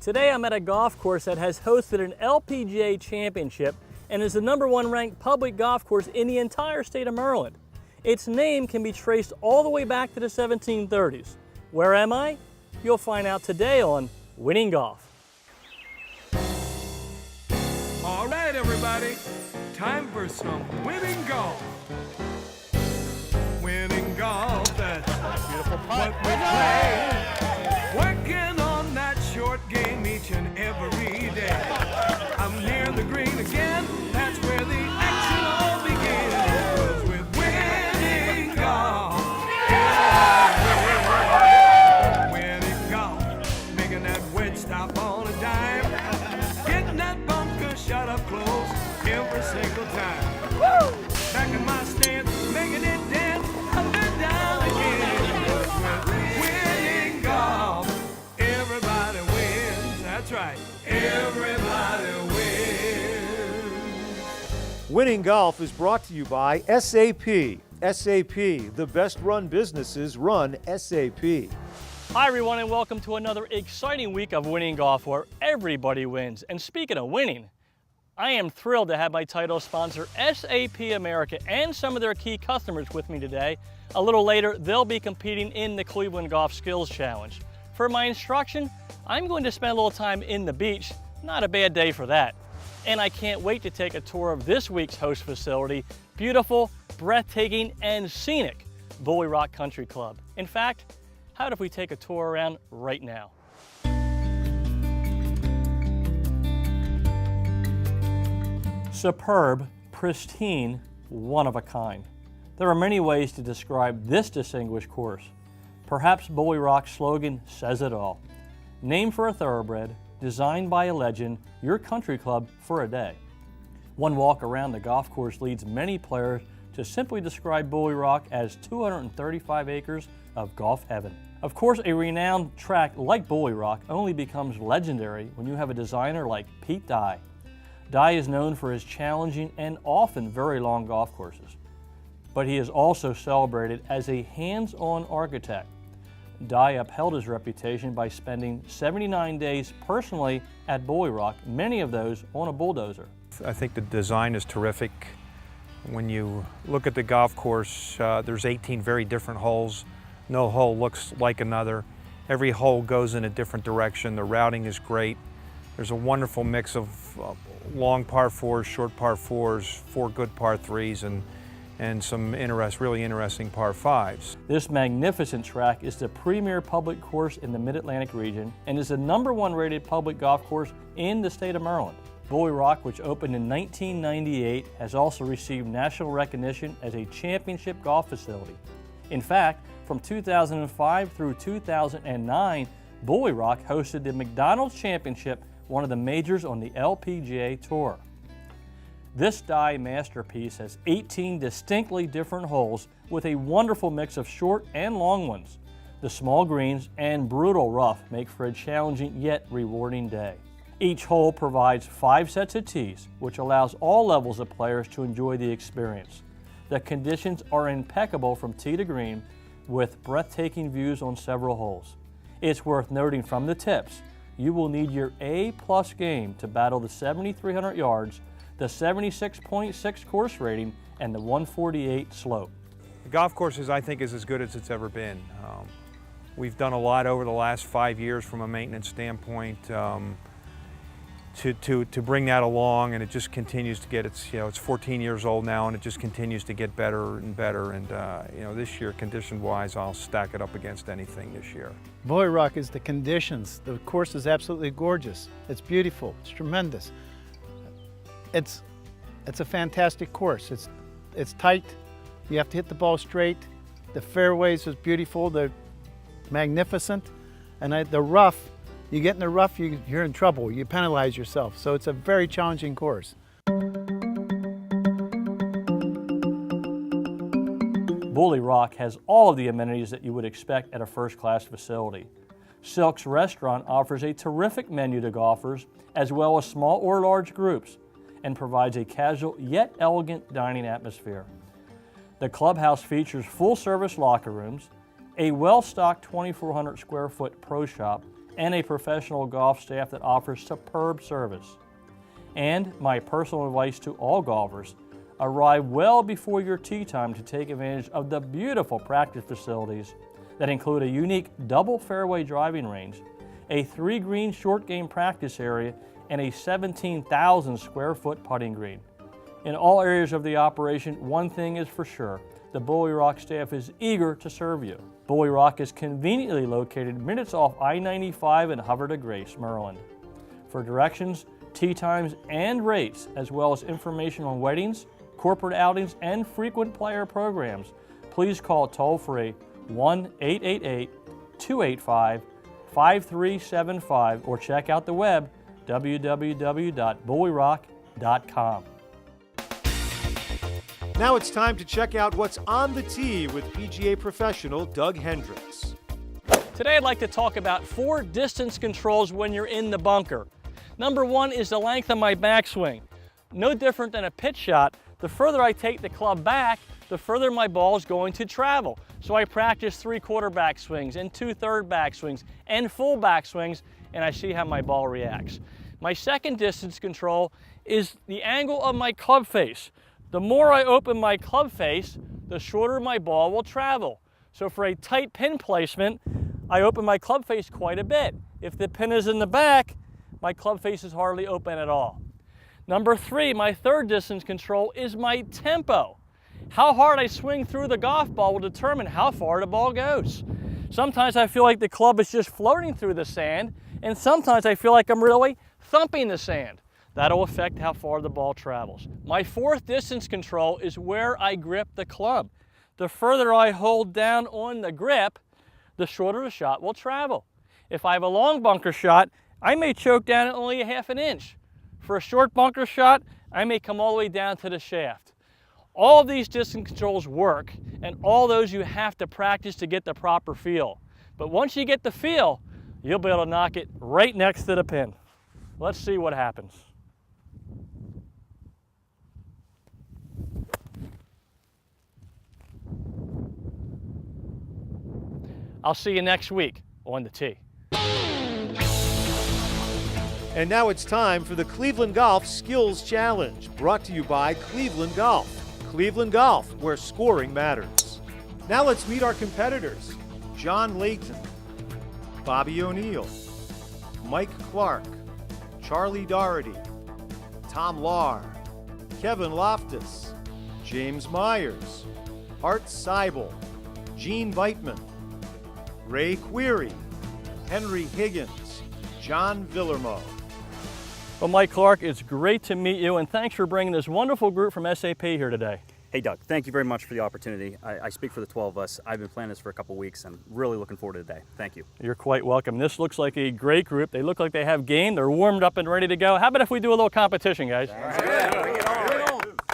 Today I'm at a golf course that has hosted an LPGA championship and is the #1 ranked public golf course in the entire state of Maryland. Its name can be traced all the way back to the 1730s. Where am I? You'll find out today on Winning Golf. All right, everybody, time for some winning golf. Winning golf, that's Beautiful what putt. we play. Working on that short game each and every day. I'm near the green again, that's where the action all begins. 'Cause with winning golf, winning golf, making that wedge stop on a dime, getting that bunker shot up close every single time. Woo! Back in my stance, making it dance up and down again. With winning golf, everybody wins. That's right, everybody wins. Winning Golf is brought to you by SAP. SAP, the best run businesses run SAP. Hi everyone and welcome to another exciting week of Winning Golf where everybody wins. And speaking of winning, I am thrilled to have my title sponsor SAP America and some of their key customers with me today. A little later, they'll be competing in the Cleveland Golf Skills Challenge. For my instruction, I'm going to spend a little time in the beach. Not a bad day for that. And I can't wait to take a tour of this week's host facility, beautiful, breathtaking, and scenic Bulle Rock Country Club. In fact, how if we take a tour around right now? Superb, pristine, one of a kind. There are many ways to describe this distinguished course. Perhaps Bulle Rock's slogan says it all. Named for a thoroughbred, designed by a legend, your country club for a day. One walk around the golf course leads many players to simply describe Bulle Rock as 235 acres of golf heaven. Of course, a renowned track like Bulle Rock only becomes legendary when you have a designer like Pete Dye. Dye is known for his challenging and often very long golf courses, but he is also celebrated as a hands-on architect. Dye upheld his reputation by spending 79 days personally at Bulle Rock, many of those on a bulldozer. I think the design is terrific. When you look at the golf course, there's 18 very different holes. No hole looks like another. Every hole goes in a different direction. The routing is great. There's a wonderful mix of long par fours, short par fours, 4 good par threes, and some really interesting par fives. This magnificent track is the premier public course in the Mid-Atlantic region and is the #1 rated public golf course in the state of Maryland. Bulle Rock, which opened in 1998, has also received national recognition as a championship golf facility. In fact, from 2005 through 2009, Bulle Rock hosted the McDonald's Championship, one of the majors on the LPGA Tour. This Dye masterpiece has 18 distinctly different holes with a wonderful mix of short and long ones. The small greens and brutal rough make for a challenging yet rewarding day. Each hole provides 5 sets of tees, which allows all levels of players to enjoy the experience. The conditions are impeccable from tee to green with breathtaking views on several holes. It's worth noting from the tips, you will need your A+ game to battle the 7,300 yards, the 76.6 course rating, and the 148 slope. The golf course, I think, is as good as it's ever been. We've done a lot over the last 5 years from a maintenance standpoint to bring that along, and it just continues to get, it's 14 years old now, and it just continues to get better and better. And this year, condition-wise, I'll stack it up against anything this year. Bulle Rock is the conditions. The course is absolutely gorgeous. It's beautiful. It's tremendous. It's a fantastic course. It's tight. You have to hit the ball straight. The fairways is beautiful. They're magnificent. And the rough, you get in the rough, you're in trouble. You penalize yourself. So it's a very challenging course. Bulle Rock has all of the amenities that you would expect at a first-class facility. Silk's restaurant offers a terrific menu to golfers, as well as small or large groups, and provides a casual yet elegant dining atmosphere. The clubhouse features full-service locker rooms, a well-stocked 2,400 square foot pro shop, and a professional golf staff that offers superb service. And my personal advice to all golfers, arrive well before your tee time to take advantage of the beautiful practice facilities that include a unique double fairway driving range, a 3-green short game practice area, and a 17,000 square foot putting green. In all areas of the operation, one thing is for sure, the Bulle Rock staff is eager to serve you. Bulle Rock is conveniently located minutes off I-95 in Havre de Grace, Maryland. For directions, tee times, and rates, as well as information on weddings, corporate outings, and frequent player programs, please call toll-free 1-888-285-5375 or check out the web www.bullerock.com. Now it's time to check out what's on the tee with PGA professional Doug Hendricks. Today I'd like to talk about 4 distance controls when you're in the bunker. Number 1 is the length of my backswing. No different than a pitch shot, the further I take the club back, the further my ball is going to travel. So I practice 3/4 backswings and 2/3 backswings and full backswings, and I see how my ball reacts. My second distance control is the angle of my club face. The more I open my club face, the shorter my ball will travel. So for a tight pin placement, I open my club face quite a bit. If the pin is in the back, my club face is hardly open at all. Number 3, my third distance control is my tempo. How hard I swing through the golf ball will determine how far the ball goes. Sometimes I feel like the club is just floating through the sand, and sometimes I feel like I'm really thumping the sand. That'll affect how far the ball travels. My fourth distance control is where I grip the club. The further I hold down on the grip, the shorter the shot will travel. If I have a long bunker shot, I may choke down at only a 1/2 inch. For a short bunker shot, I may come all the way down to the shaft. All of these distance controls work, and all those you have to practice to get the proper feel. But once you get the feel, you'll be able to knock it right next to the pin. Let's see what happens. I'll see you next week on the tee. And now it's time for the Cleveland Golf Skills Challenge, brought to you by Cleveland Golf. Cleveland Golf, where scoring matters. Now let's meet our competitors. John Layton, Bobby O'Neill, Mike Clark, Charlie Doherty, Tom Lahr, Kevin Loftus, James Myers, Art Seibel, Gene Beitman, Ray Query, Henry Higgins, John Villermo. Well, Mike Clark, it's great to meet you, and thanks for bringing this wonderful group from SAP here today. Hey Doug, thank you very much for the opportunity. I speak for the 12 of us. I've been planning this for a couple weeks and really looking forward to today. Thank you. You're quite welcome. This looks like a great group. They look like they have game. They're warmed up and ready to go. How about if we do a little competition, guys?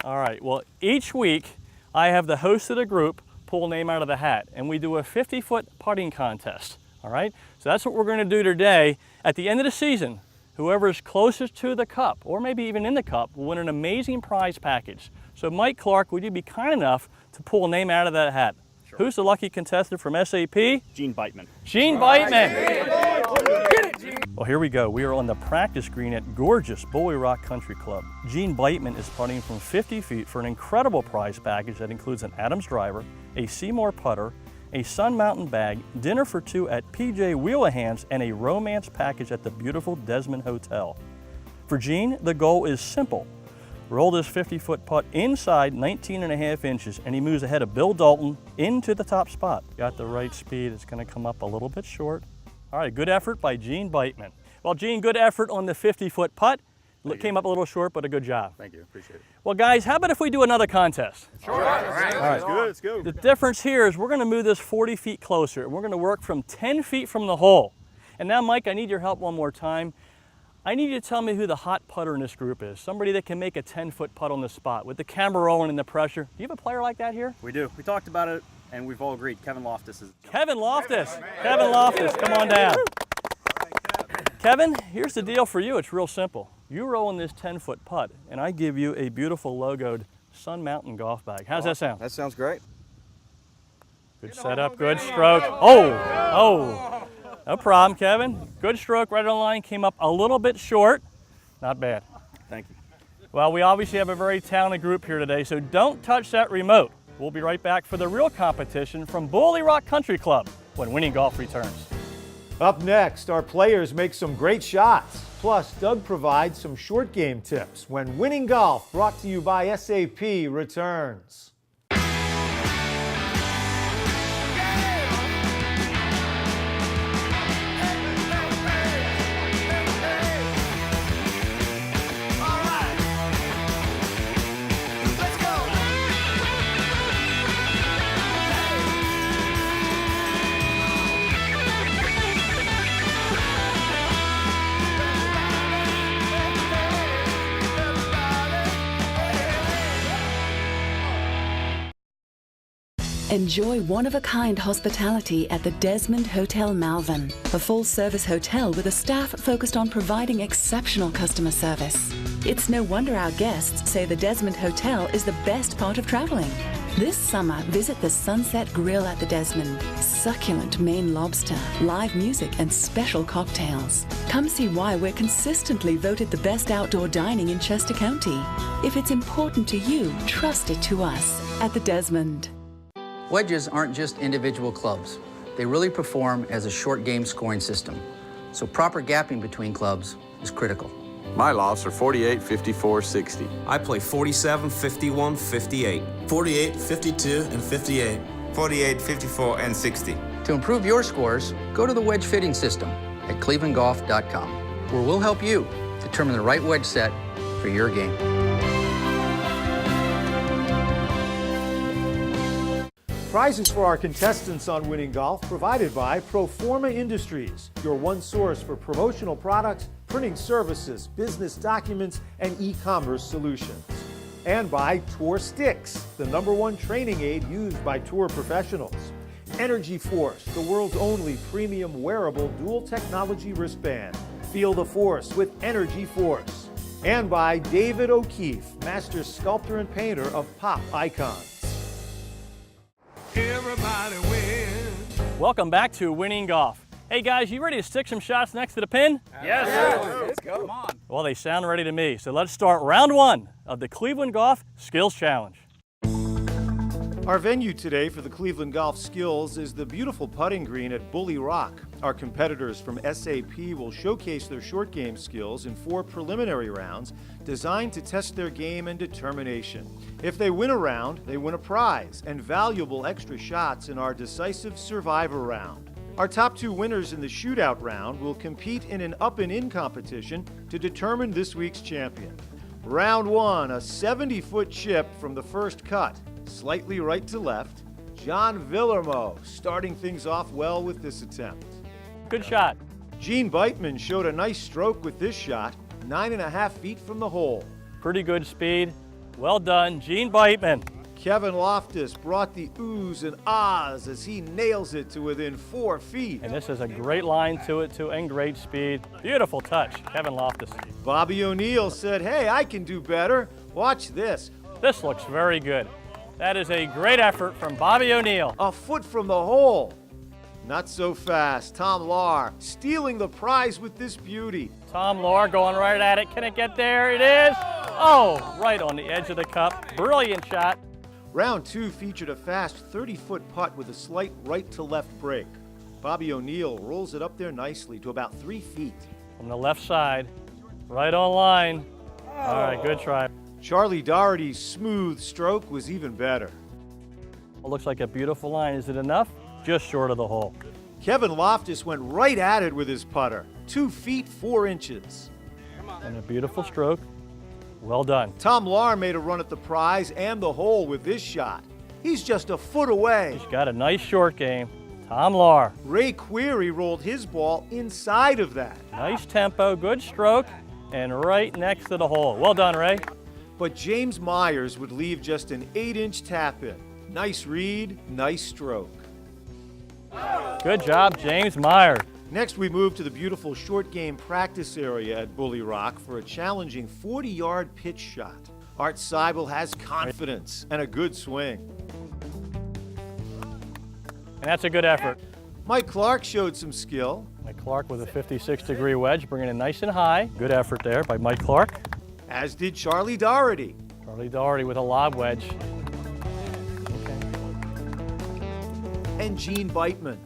All right, well, each week I have the host of the group pull a name out of the hat, and we do a 50-foot putting contest, all right? So that's what we're gonna do today. At the end of the season, whoever is closest to the cup, or maybe even in the cup, will win an amazing prize package. So Mike Clark, would you be kind enough to pull a name out of that hat? Sure. Who's the lucky contestant from SAP? Gene Beitman. Gene Beitman. Well, here we go. We are on the practice green at gorgeous Bulle Rock Country Club. Gene Beitman is putting from 50 feet for an incredible prize package that includes an Adams driver, a Seymour putter, a Sun Mountain bag, dinner for 2 at PJ Wheelahands, and a romance package at the beautiful Desmond Hotel. For Gene, the goal is simple. Roll this 50-foot putt inside 19.5 inches, and he moves ahead of Bill Dalton into the top spot. Got the right speed. It's going to come up a little bit short. All right, good effort by Gene Beitman. Well, Gene, good effort on the 50-foot putt. Came up a little short, but a good job. Thank you, appreciate it. Well, guys, how about if we do another contest? Sure. All right. Let's go. Let's go. The difference here is we're going to move this 40 feet closer, and we're going to work from 10 feet from the hole. And now, Mike, I need your help one more time. I need you to tell me who the hot putter in this group is. Somebody that can make a 10-foot putt on the spot with the camera rolling and the pressure. Do you have a player like that here? We do. We talked about it, and we've all agreed. Kevin Loftus is. Kevin Loftus. Kevin Loftus, come on down. Kevin, here's the deal for you. It's real simple. You roll in this 10-foot putt, and I give you a beautiful logoed Sun Mountain golf bag. How's that sound? That sounds great. Good setup, good stroke. Oh. No problem, Kevin. Good stroke right on the line. Came up a little bit short. Not bad. Thank you. Well, we obviously have a very talented group here today, so don't touch that remote. We'll be right back for the real competition from Bulle Rock Country Club when Winning Golf returns. Up next, our players make some great shots. Plus, Doug provides some short game tips when Winning Golf, brought to you by SAP, returns. Enjoy one-of-a-kind hospitality at the Desmond Hotel Malvern, a full-service hotel with a staff focused on providing exceptional customer service. It's no wonder our guests say the Desmond Hotel is the best part of traveling. This summer, visit the Sunset Grill at the Desmond. Succulent Maine lobster, live music, and special cocktails. Come see why we're consistently voted the best outdoor dining in Chester County. If it's important to you, trust it to us at the Desmond. Wedges aren't just individual clubs. They really perform as a short game scoring system. So proper gapping between clubs is critical. My lofts are 48, 54, 60. I play 47, 51, 58. 48, 52, and 58. 48, 54, and 60. To improve your scores, go to the wedge fitting system at clevelandgolf.com, where we'll help you determine the right wedge set for your game. Prizes for our contestants on Winning Golf provided by Proforma Industries, your one source for promotional products, printing services, business documents, and e-commerce solutions. And by Tour Sticks, the #1 training aid used by tour professionals. Energy Force, the world's only premium wearable dual technology wristband. Feel the force with Energy Force. And by David O'Keefe, master sculptor and painter of pop icons. Everybody wins. Welcome back to Winning Golf. Hey guys, you ready to stick some shots next to the pin? Yes, sir. Let's go. Come on. Well, they sound ready to me. So let's start round 1 of the Cleveland Golf Skills Challenge. Our venue today for the Cleveland Golf Skills is the beautiful putting green at Bulle Rock. Our competitors from SAP will showcase their short game skills in 4 preliminary rounds designed to test their game and determination. If they win a round, they win a prize and valuable extra shots in our decisive Survivor round. Our top 2 winners in the shootout round will compete in an up and in competition to determine this week's champion. Round 1, a 70-foot chip from the first cut. Slightly right to left, John Villermo starting things off well with this attempt. Good shot. Gene Beitman showed a nice stroke with this shot, 9.5 feet from the hole. Pretty good speed. Well done, Gene Beitman. Kevin Loftus brought the oohs and ahs as he nails it to within 4 feet. And this is a great line to it too, and great speed. Beautiful touch, Kevin Loftus. Bobby O'Neill said, "Hey, I can do better. Watch this." This looks very good. That is a great effort from Bobby O'Neill. A foot from the hole. Not so fast. Tom Lahr stealing the prize with this beauty. Tom Lahr going right at it. Can it get there? It is. Oh, right on the edge of the cup. Brilliant shot. Round 2 featured a fast 30-foot putt with a slight right to left break. Bobby O'Neill rolls it up there nicely to about 3 feet. From the left side, right on line. All right, good try. Charlie Doherty's smooth stroke was even better. It looks like a beautiful line. Is it enough? Just short of the hole. Kevin Loftus went right at it with his putter, 2 feet 4 inches. And a beautiful stroke. Well done. Tom Lahr made a run at the prize and the hole with this shot. He's just a foot away. He's got a nice short game. Tom Lahr. Ray Query rolled his ball inside of that. Nice tempo, good stroke, and right next to the hole. Well done, Ray. But James Myers would leave just an 8-inch tap in. Nice read, nice stroke. Good job, James Myers. Next, we move to the beautiful short game practice area at Bulle Rock for a challenging 40-yard pitch shot. Art Seibel has confidence and a good swing. And that's a good effort. Mike Clark showed some skill. Mike Clark with a 56-degree wedge, bringing it nice and high. Good effort there by Mike Clark. As did Charlie Doherty. Charlie Doherty with a lob wedge. Okay. And Gene Beitman.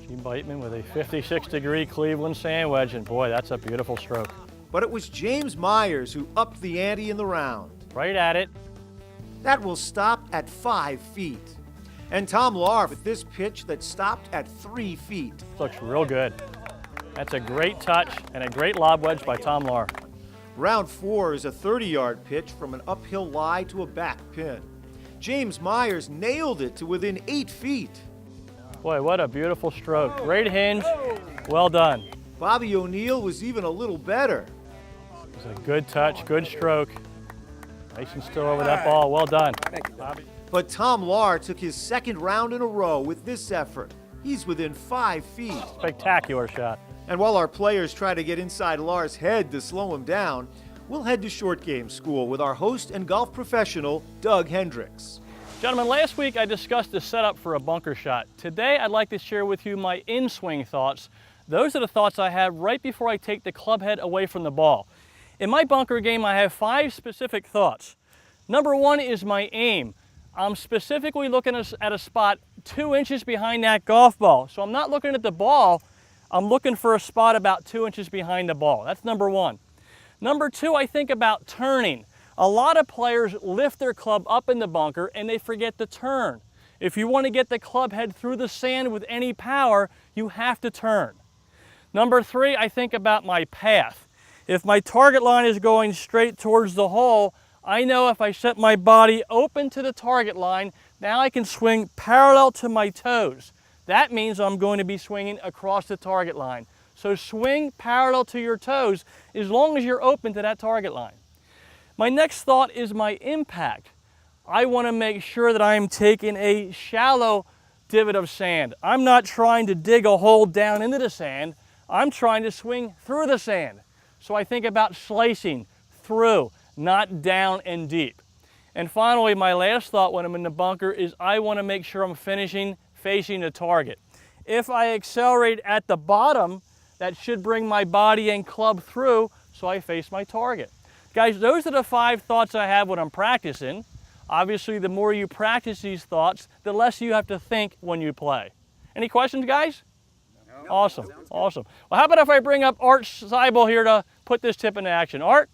Gene Beitman with a 56-degree Cleveland sand wedge, and boy, that's a beautiful stroke. But it was James Myers who upped the ante in the round. Right at it. That will stop at 5 feet. And Tom Lahr with this pitch that stopped at 3 feet. Looks real good. That's a great touch and a great lob wedge by Tom Lahr. Round 4 is a 30-yard pitch from an uphill lie to a back pin. James Myers nailed it to within 8 feet. Boy, what a beautiful stroke. Great hinge, well done. Bobby O'Neill was even a little better. It was a good touch, good stroke. Nice and still over that ball, well done. Thank you, Bobby. But Tom Lahr took his second round in a row with this effort. He's within 5 feet. Spectacular shot. And while our players try to get inside Lahr's head to slow him down, we'll head to short game school with our host and golf professional, Doug Hendricks. Gentlemen, last week I discussed the setup for a bunker shot. Today I'd like to share with you my in-swing thoughts. Those are the thoughts I have right before I take the club head away from the ball. In my bunker game, I have 5 specific thoughts. Number 1 is my aim. I'm specifically looking at a spot 2 inches behind that golf ball. So I'm not looking at the ball, I'm looking for a spot about 2 inches behind the ball. That's number 1. Number 2, I think about turning. A lot of players lift their club up in the bunker and they forget to turn. If you want to get the club head through the sand with any power, you have to turn. Number 3, I think about my path. If my target line is going straight towards the hole, I know if I set my body open to the target line, now I can swing parallel to my toes. That means I'm going to be swinging across the target line. So swing parallel to your toes as long as you're open to that target line. My next thought is my impact. I want to make sure that I'm taking a shallow divot of sand. I'm not trying to dig a hole down into the sand. I'm trying to swing through the sand. So I think about slicing through, not down and deep. And finally, my last thought when I'm in the bunker is I want to make sure I'm finishing facing the target. If I accelerate at the bottom, that should bring my body and club through so I face my target. Guys, those are the 5 thoughts I have when I'm practicing. Obviously, the more you practice these thoughts, the less you have to think when you play. Any questions, guys? No. Awesome, awesome. Well, how about if I bring up Art Seibel here to put this tip into action? Art?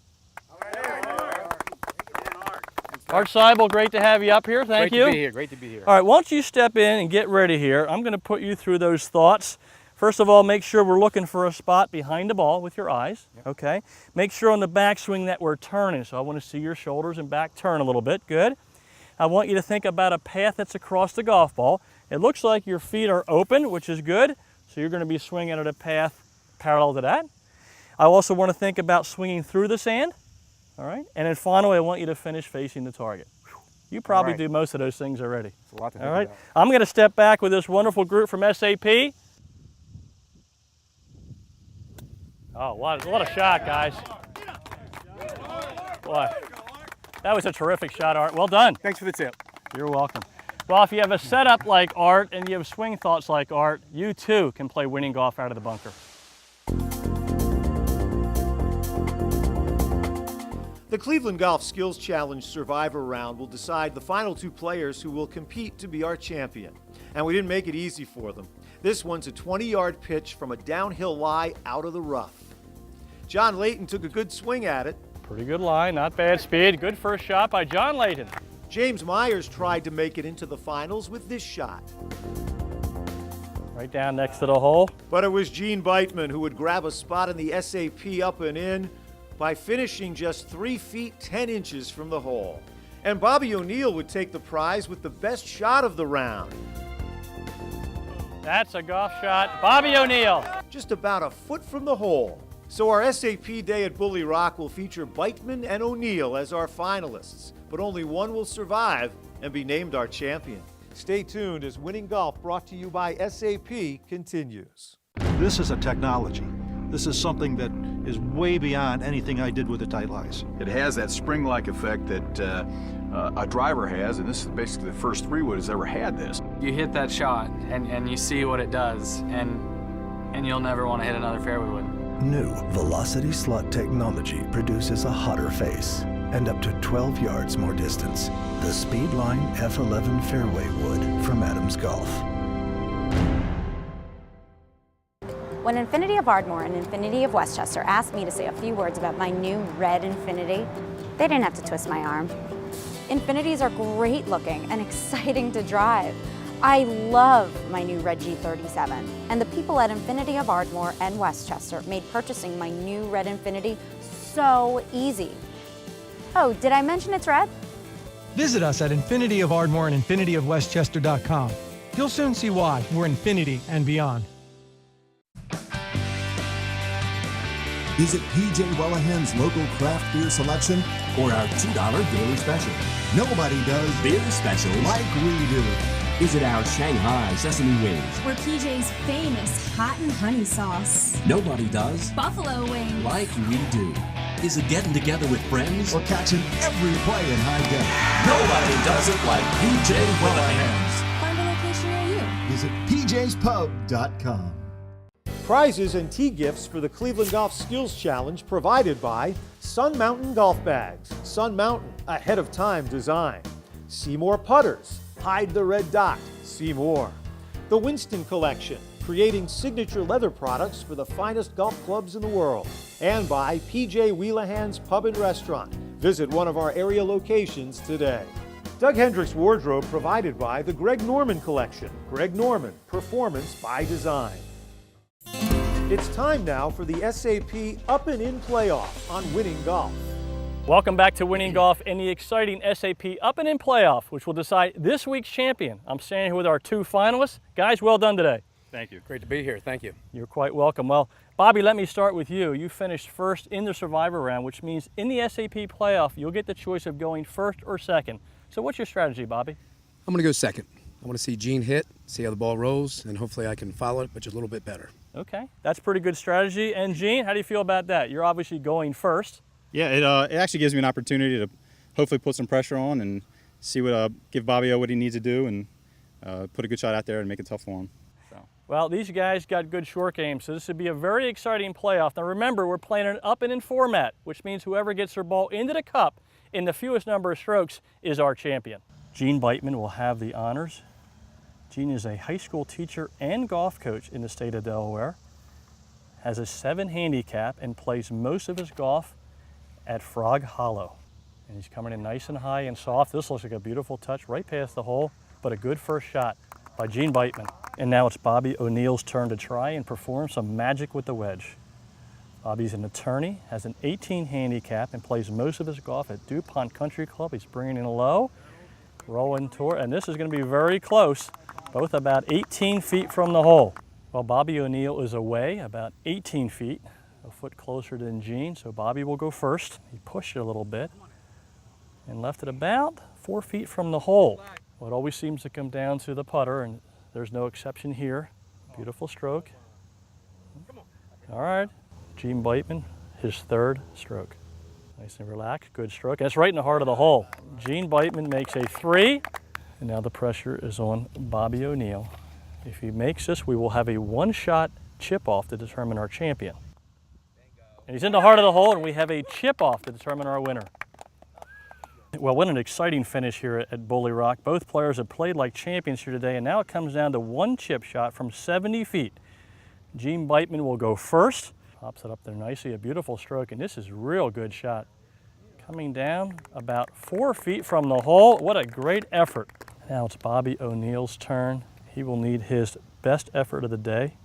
Art Seibel, great to have you up here. Thank you. Great to be here. Great to be here. All right, why don't you step in and get ready here. I'm going to put you through those thoughts. First of all, make sure we're looking for a spot behind the ball with your eyes, okay? Make sure on the backswing that we're turning, so I want to see your shoulders and back turn a little bit. Good. I want you to think about a path that's across the golf ball. It looks like your feet are open, which is good, so you're going to be swinging at a path parallel to that. I also want to think about swinging through the sand, all right? And then finally, I want you to finish facing the target. You probably do most of those things already. It's a lot to think all right? about. I'm going to step back with this wonderful group from SAP. Oh, what a shot, guys. Boy, that was a terrific shot, Art. Well done. Thanks for the tip. You're welcome. Well, if you have a setup like Art and you have swing thoughts like Art, you too can play winning golf out of the bunker. The Cleveland Golf Skills Challenge Survivor Round will decide the final 2 players who will compete to be our champion. And we didn't make it easy for them. This one's a 20-yard pitch from a downhill lie out of the rough. John Layton took a good swing at it. Pretty good lie, not bad speed. Good first shot by John Layton. James Myers tried to make it into the finals with this shot. Right down next to the hole. But it was Gene Beitman who would grab a spot in the SAP up and in by finishing just 3 feet 10 inches from the hole. And Bobby O'Neill would take the prize with the best shot of the round. That's a golf shot. Bobby O'Neill. Just about a foot from the hole. So our SAP day at Bulle Rock will feature Beitman and O'Neill as our finalists, but only one will survive and be named our champion. Stay tuned as Winning Golf, brought to you by SAP, continues. This is a technology. This is something that is way beyond anything I did with the tight lies. It has that spring-like effect that a driver has, and this is basically the first 3-wood has ever had this. You hit that shot and you see what it does, and and you'll never want to hit another fairway wood. New Velocity Slot technology produces a hotter face and up to 12 yards more distance. The Speedline F11 fairway wood from Adams Golf. When Infinity of Ardmore and Infinity of Westchester asked me to say a few words about my new red Infinity, they didn't have to twist my arm. Infinities are great looking and exciting to drive. I love my new red G37, and the people at Infinity of Ardmore and Westchester made purchasing my new red Infinity so easy. Oh, did I mention it's red? Visit us at Infinity of Ardmore and infinityofwestchester.com. You'll soon see why we're Infinity and beyond. Visit P.J. Wellahan's local craft beer selection or our $2 daily special. Nobody does beer specials like we do. Visit our Shanghai sesame wings. Or PJ's famous hot and honey sauce. Nobody does Buffalo wings. like we do. Is it getting together with friends? Or catching every play in high def. Nobody does it like P.J. Wellahan's. Find a location near you. Visit pjspub.com. Prizes and tee gifts for the Cleveland Golf Skills Challenge provided by Sun Mountain Golf Bags. Sun Mountain, ahead of time design. Seymour Putters, hide the red dot, see more. The Winston Collection, creating signature leather products for the finest golf clubs in the world. And by P.J. Wheelahan's Pub and Restaurant. Visit one of our area locations today. Doug Hendricks Wardrobe provided by the Greg Norman Collection. Greg Norman, performance by design. It's time now for the SAP Up and In playoff on Winning Golf. Welcome back to Winning Golf and the exciting SAP Up and In playoff, which will decide this week's champion. I'm standing here with our two finalists. Guys, well done today. Thank you. Great to be here. Thank you. You're quite welcome. Well, Bobby, let me start with you. You finished first in the Survivor round, which means in the SAP playoff, you'll get the choice of going first or second. So what's your strategy, Bobby? I'm going to go second. I want to see Gene hit, see how the ball rolls, and hopefully I can follow it, but just a little bit better. Okay, that's pretty good strategy. And Gene, how do you feel about that? You're obviously going first. Yeah, it actually gives me an opportunity to hopefully put some pressure on and see what give Bobby what he needs to do and put a good shot out there and make it tough for him. Well, these guys got good short games, so this would be a very exciting playoff. Now remember, we're playing an up and in format, which means whoever gets their ball into the cup in the fewest number of strokes is our champion. Gene Beitman will have the honors. Gene is a high school teacher and golf coach in the state of Delaware, has a 7 handicap, and plays most of his golf at Frog Hollow. And he's coming in nice and high and soft. This looks like a beautiful touch right past the hole, but a good first shot by Gene Beitman. And now it's Bobby O'Neill's turn to try and perform some magic with the wedge. Bobby's an attorney, has an 18 handicap, and plays most of his golf at DuPont Country Club. He's bringing in low, rolling toward, and this is going to be very close, both about 18 feet from the hole. Well, Bobby O'Neill is away about 18 feet, a foot closer than Gene, so Bobby will go first. He pushed it a little bit and left it about 4 feet from the hole. Well, it always seems to come down to the putter, and there's no exception here. Beautiful stroke. All right, Gene Beitman, his third stroke. Nice and relaxed, good stroke. That's right in the heart of the hole. Gene Beitman makes a 3, and now the pressure is on Bobby O'Neill. If he makes this, we will have a one-shot chip-off to determine our champion. And he's in the heart of the hole, and we have a chip-off to determine our winner. Well, what an exciting finish here at Bulle Rock. Both players have played like champions here today, and now it comes down to one chip shot from 70 feet. Gene Beitman will go first. Pops it up there nicely, a beautiful stroke, and this is a real good shot. Coming down about 4 feet from the hole. What a great effort. Now it's Bobby O'Neill's turn. He will need his best effort of the day.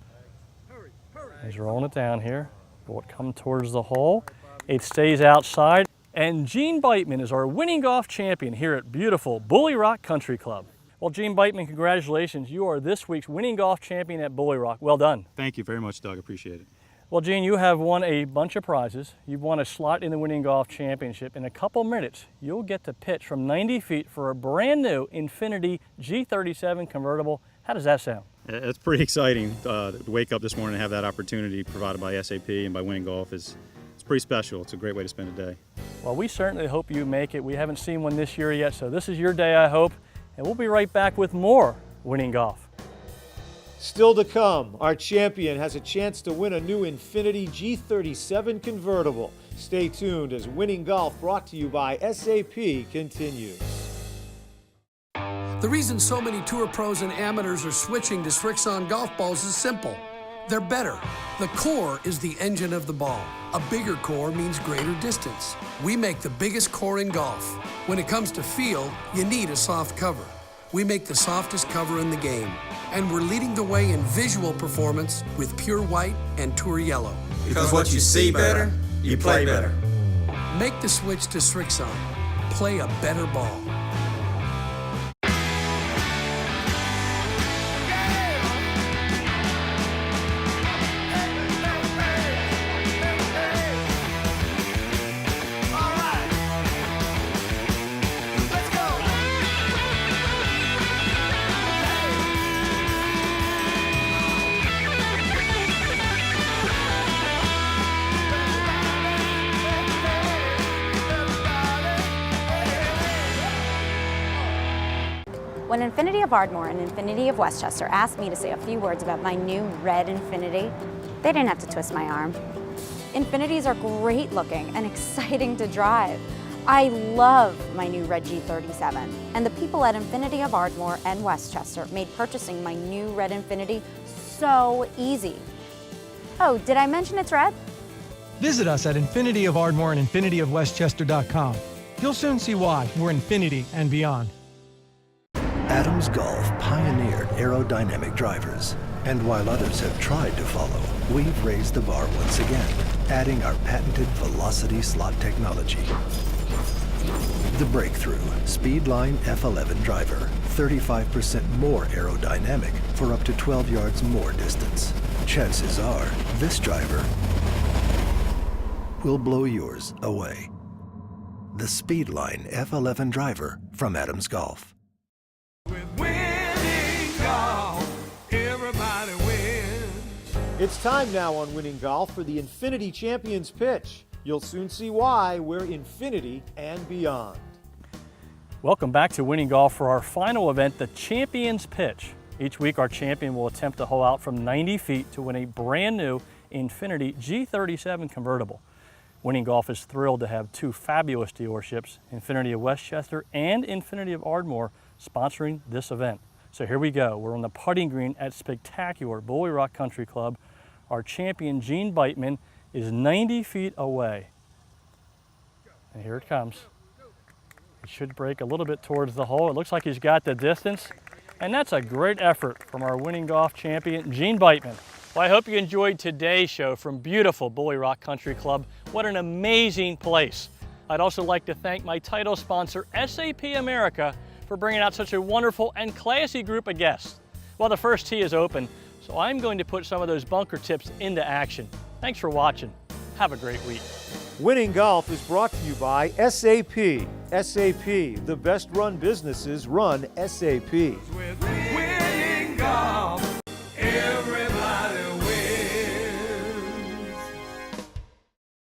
He's rolling it down here. Will it come towards the hole? It stays outside. And Gene Beitman is our winning golf champion here at beautiful Bulle Rock Country Club. Well, Gene Beitman, congratulations. You are this week's winning golf champion at Bulle Rock. Well done. Thank you very much, Doug. Appreciate it. Well, Gene, you have won a bunch of prizes. You've won a slot in the Winning Golf Championship. In a couple minutes, you'll get to pitch from 90 feet for a brand new Infinity G37 convertible. How does that sound? It's pretty exciting to wake up this morning and have that opportunity provided by SAP and by Winning Golf. It's pretty special. It's a great way to spend a day. Well, we certainly hope you make it. We haven't seen one this year yet, so this is your day, I hope. And we'll be right back with more Winning Golf. Still to come, our champion has a chance to win a new Infiniti G37 convertible. Stay tuned as Winning Golf, brought to you by SAP, continues. The reason so many tour pros and amateurs are switching to Srixon golf balls is simple. They're better. The core is the engine of the ball. A bigger core means greater distance. We make the biggest core in golf. When it comes to feel, you need a soft cover. We make the softest cover in the game. And we're leading the way in visual performance with pure white and tour yellow. Because what you see better, you play better. Make the switch to Srixon. Play a better ball. When Infiniti of Ardmore and Infiniti of Westchester asked me to say a few words about my new red Infiniti, they didn't have to twist my arm. Infinitis are great looking and exciting to drive. I love my new red G37, and the people at Infiniti of Ardmore and Westchester made purchasing my new red Infiniti so easy. Oh, did I mention it's red? Visit us at Infiniti of Ardmore and InfinityofWestchester.com. You'll soon see why we're Infinity and beyond. Adams Golf pioneered aerodynamic drivers, and while others have tried to follow, we've raised the bar once again, adding our patented velocity slot technology. The breakthrough Speedline F11 driver, 35% more aerodynamic for up to 12 yards more distance. Chances are, this driver will blow yours away. The Speedline F11 driver from Adams Golf. It's time now on Winning Golf for the Infiniti Champions Pitch. You'll soon see why we're Infinity and beyond. Welcome back to Winning Golf for our final event, the Champions Pitch. Each week our champion will attempt to hole out from 90 feet to win a brand new Infiniti G37 convertible. Winning Golf is thrilled to have two fabulous dealerships, Infiniti of Westchester and Infiniti of Ardmore, sponsoring this event. So here we go. We're on the putting green at spectacular Bulle Rock Country Club. Our champion, Gene Beitman, is 90 feet away. And here it comes. It should break a little bit towards the hole. It looks like he's got the distance. And that's a great effort from our Winning Golf champion, Gene Beitman. Well, I hope you enjoyed today's show from beautiful Bulle Rock Country Club. What an amazing place. I'd also like to thank my title sponsor, SAP America, for bringing out such a wonderful and classy group of guests. Well, the first tee is open, so I'm going to put some of those bunker tips into action. Thanks for watching. Have a great week. Winning Golf is brought to you by SAP. SAP, the best run businesses run SAP. Winning Golf.